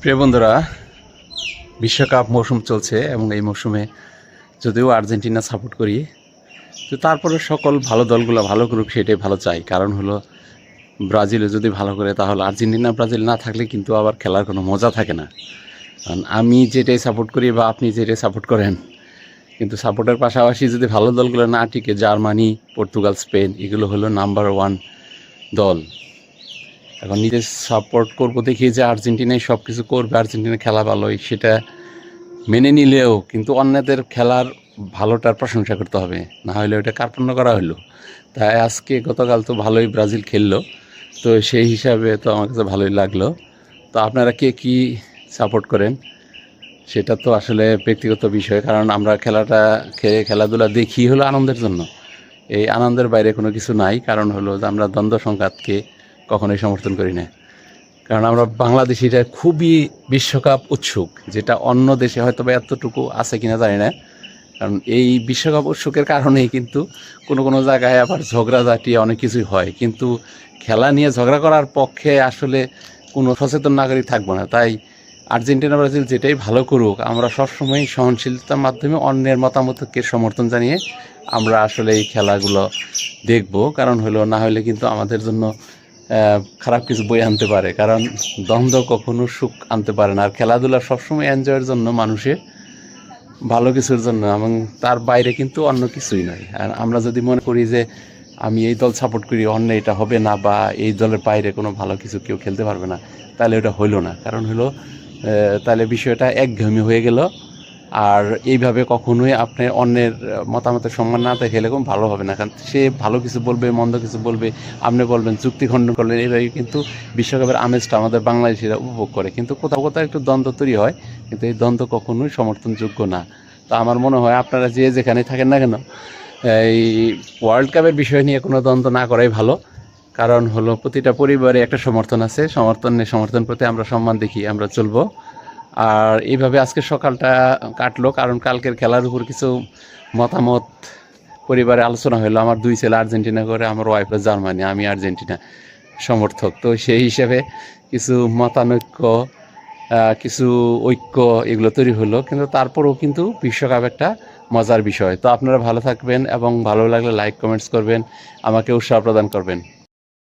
প্রিয় বন্ধুরা, বিশ্বকাপ মৌসুম চলছে এবং এই মৌসুমে যদিও আর্জেন্টিনা সাপোর্ট করি, তো তারপরে সকল ভালো দলগুলো ভালো করুক সেটাই ভালো চাই। কারণ হলো ব্রাজিলও যদি ভালো করে তাহলে আর্জেন্টিনা ব্রাজিল না থাকলে কিন্তু আবার খেলার কোনো মজা থাকে না। কারণ আমি যেটাই সাপোর্ট করি বা আপনি যেটাই সাপোর্ট করেন, কিন্তু সাপোর্টের পাশাপাশি যদি ভালো দলগুলো না টিকে, জার্মানি, পর্তুগাল, স্পেন এগুলো হলো নাম্বার ওয়ান দল। এখন নিজে সাপোর্ট করবো দেখি যে আর্জেন্টিনায় সব কিছু করবে, আর্জেন্টিনা খেলা ভালোই, সেটা মেনে নিলেও কিন্তু অন্যদের খেলার ভালোটার প্রশংসা করতে হবে, না হলে ওটা কার্পণ্য করা হলো। তাই আজকে গতকাল তো ভালোই ব্রাজিল খেললো, তো সেই হিসাবে তো আমার কাছে ভালোই লাগলো। তো আপনারা কে কী সাপোর্ট করেন সেটা তো আসলে ব্যক্তিগত বিষয়, কারণ আমরা খেলাধুলা দেখি হলো আনন্দের জন্য। এই আনন্দের বাইরে কোনো কিছু নাই। কারণ হলো যে আমরা দ্বন্দ্ব সংঘাতকে কখনোই সমর্থন করি না। কারণ আমরা বাংলাদেশিরা খুবই বিশ্বকাপ উৎসুক, যেটা অন্য দেশে হয়তো বা এতটুকু আছে কিনা জানি না। কারণ এই বিশ্বকাপ উৎসুকের কারণেই কিন্তু কোনো কোনো জায়গায় আবার ঝগড়াঝাটি অনেক কিছুই হয়, কিন্তু খেলা নিয়ে ঝগড়া করার পক্ষে আসলে কোনো সচেতন নাগরিক থাকবো না। তাই আর্জেন্টিনা ব্রাজিল যেটাই ভালো করুক, আমরা সবসময় সহনশীলতার মাধ্যমে অন্যের মতামতকে সমর্থন জানিয়ে আমরা আসলে এই খেলাগুলো দেখব। কারণ হলো না হলে কিন্তু আমাদের জন্য খারাপ কিছু বই আনতে পারে। কারণ দ্বন্দ্ব কখনো সুখ আনতে পারে না। আর খেলাধুলা সবসময় এনজয়ের জন্য, মানুষের ভালো কিছুর জন্য, এবং তার বাইরে কিন্তু অন্য কিছুই নয়। আর আমরা যদি মনে করি যে আমি এই দল সাপোর্ট করি, অন্য এটা হবে না, বা এই দলের বাইরে কোনো ভালো কিছু কেউ খেলতে পারবে না, তাহলে ওটা হইলো না। কারণ হলো তাহলে বিষয়টা একঘেয়েমি হয়ে গেল। আর এইভাবে কখনোই আপনি অন্যের মতামতের সম্মান না দেখে এরকম ভালো হবে না। কারণ সে ভালো কিছু বলবে, মন্দ কিছু বলবে, আপনি বলবেন, যুক্তি খণ্ডন করলেন। এইভাবে কিন্তু বিশ্বকাপের আমেজটা আমাদের বাংলাদেশিরা উপভোগ করে। কিন্তু কোথাও কোথাও একটু দ্বন্দ্ব তৈরি হয়, কিন্তু এই দ্বন্দ্ব কখনোই সমর্থনযোগ্য না। তো আমার মনে হয় আপনারা যে যেখানে থাকেন না কেন, এই ওয়ার্ল্ড কাপের বিষয় নিয়ে কোনো দ্বন্দ্ব না করাই ভালো। কারণ হলো প্রতিটা পরিবারে একটা সমর্থন আছে, সমর্থন প্রতি আমরা সম্মান দেখি, আমরা চলবো। আর এইভাবে আজকে সকালটা কাটলো, কারণ কালকের খেলার উপর কিছু মতামত পরিবারে আলোচনা হলো। আমার দুই ছেলে আর্জেন্টিনা করে, আমার ওয়াইফ জার্মানি, আমি আর্জেন্টিনা সমর্থক। তো সেই হিসেবে কিছু মতানৈক্য, কিছু ঐক্য এগুলো তৈরি হলো, কিন্তু তারপরেও কিন্তু বিশ্বকাপ একটা মজার বিষয়। তো আপনারা ভালো থাকবেন এবং ভালো লাগলে লাইক কমেন্টস করবেন, আমাকে উৎসাহ প্রদান করবেন।